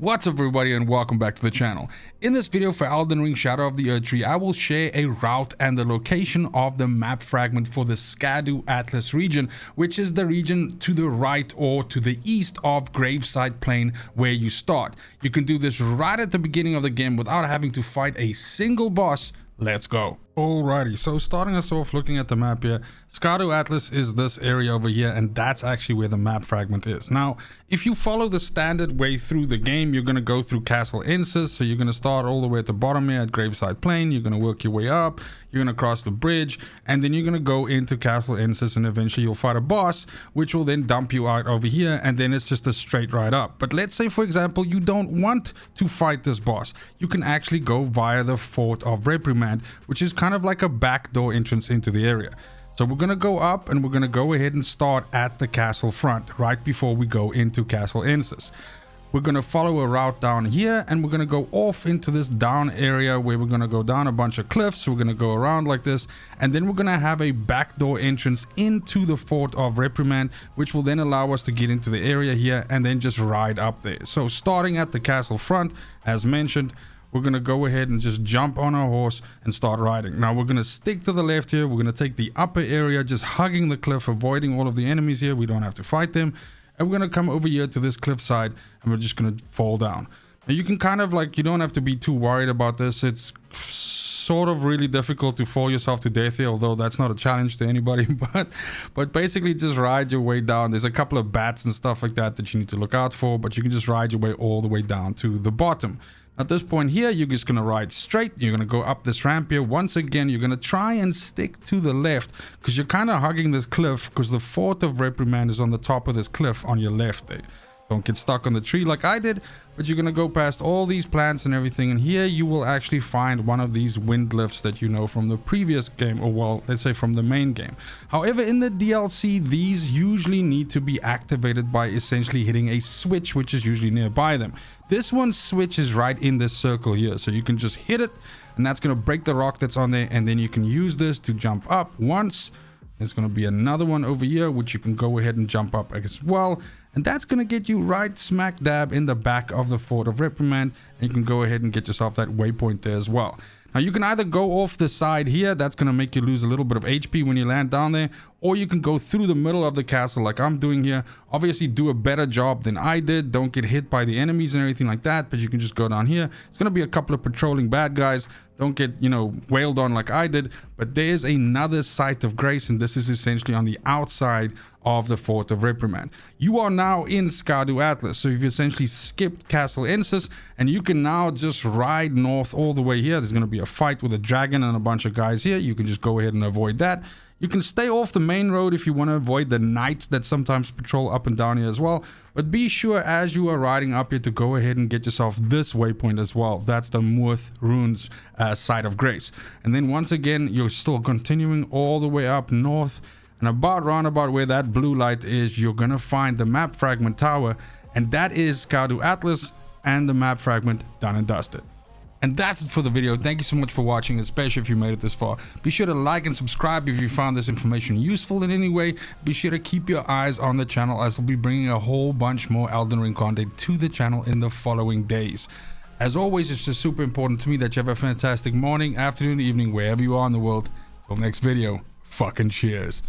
What's up everybody and welcome back to the channel. In this video for Elden Ring Shadow of the Erdtree, I will share a route and the location of the map fragment for the SCADU ALTUS region, which is the region to the right or to the east of Graveside Plain where you start. You can do this right at the beginning of the game without having to fight a single boss. Let's go. Alrighty, so starting us off looking at the map here, SCADU ALTUS is this area over here, and that's actually where the map fragment is. Now, if you follow the standard way through the game, you're going to go through Castle Insis, so you're going to start all the way at the bottom here at Graveside Plain, you're going to work your way up, you're going to cross the bridge, and then you're going to go into Castle Insis, and eventually you'll fight a boss, which will then dump you out over here, and then it's just a straight right up. But let's say, for example, you don't want to fight this boss. You can actually go via the Fort of Reprimand, which is kind of like a backdoor entrance into the area. So we're going to go up and we're going to go ahead and start at the castle front right before we go into Castle Insis. We're going to follow a route down here and we're going to go off into this down area where we're going to go down a bunch of cliffs. We're going to go around like this, and then we're going to have a backdoor entrance into the Fort of Reprimand, which will then allow us to get into the area here and then just ride up there. So starting at the castle front, as mentioned, we're going to go ahead and just jump on our horse and start riding. Now we're going to stick to the left here. We're going to take the upper area, just hugging the cliff, avoiding all of the enemies here. We don't have to fight them. And we're going to come over here to this cliff side and we're just going to fall down. Now you can kind of like, you don't have to be too worried about this. It's sort of really difficult to fall yourself to death here, although that's not a challenge to anybody, but basically just ride your way down. There's a couple of bats and stuff like that that you need to look out for, but you can just ride your way all the way down to the bottom. At this point here, you're just going to ride straight. You're going to go up this ramp here. Once again, you're going to try and stick to the left because you're kind of hugging this cliff because the Fort of Reprimand is on the top of this cliff on your left there. Don't get stuck on the tree like I did, but you're going to go past all these plants and everything. And here you will actually find one of these wind lifts that you know from the previous game, or well, let's say from the main game. However, in the DLC, these usually need to be activated by essentially hitting a switch, which is usually nearby them. This one's switch is right in this circle here, so you can just hit it and that's going to break the rock that's on there, and then you can use this to jump up once. There's going to be another one over here which you can go ahead and jump up as well, and that's going to get you right smack dab in the back of the Fort of Reprimand, and you can go ahead and get yourself that waypoint there as well. Now you can either go off the side here, that's going to make you lose a little bit of HP when you land down there, or you can go through the middle of the castle like I'm doing here. Obviously do a better job than I did, don't get hit by the enemies and everything like that, but you can just go down here. It's going to be a couple of patrolling bad guys. Don't get, you know, wailed on like I did, but there's another site of grace, and this is essentially on the outside of the Fort of Reprimand. You are now in SCADU ALTUS, so you've essentially skipped Castle Insis, and you can now just ride north all the way here. There's going to be a fight with a dragon and a bunch of guys here. You can just go ahead and avoid that. You can stay off the main road if you want to avoid the knights that sometimes patrol up and down here as well. But be sure as you are riding up here to go ahead and get yourself this waypoint as well. That's the Muth Runes site of grace. And then once again, you're still continuing all the way up north. And about roundabout where that blue light is, you're going to find the map fragment tower. And that is SCADU ALTUS and the map fragment done and dusted. And that's it for the video. Thank you so much for watching, especially if you made it this far. Be sure to like and subscribe if you found this information useful in any way. Be sure to keep your eyes on the channel, as we'll be bringing a whole bunch more Elden Ring content to the channel in the following days. As always, it's just super important to me that you have a fantastic morning, afternoon, evening, wherever you are in the world. Till next video, fucking cheers.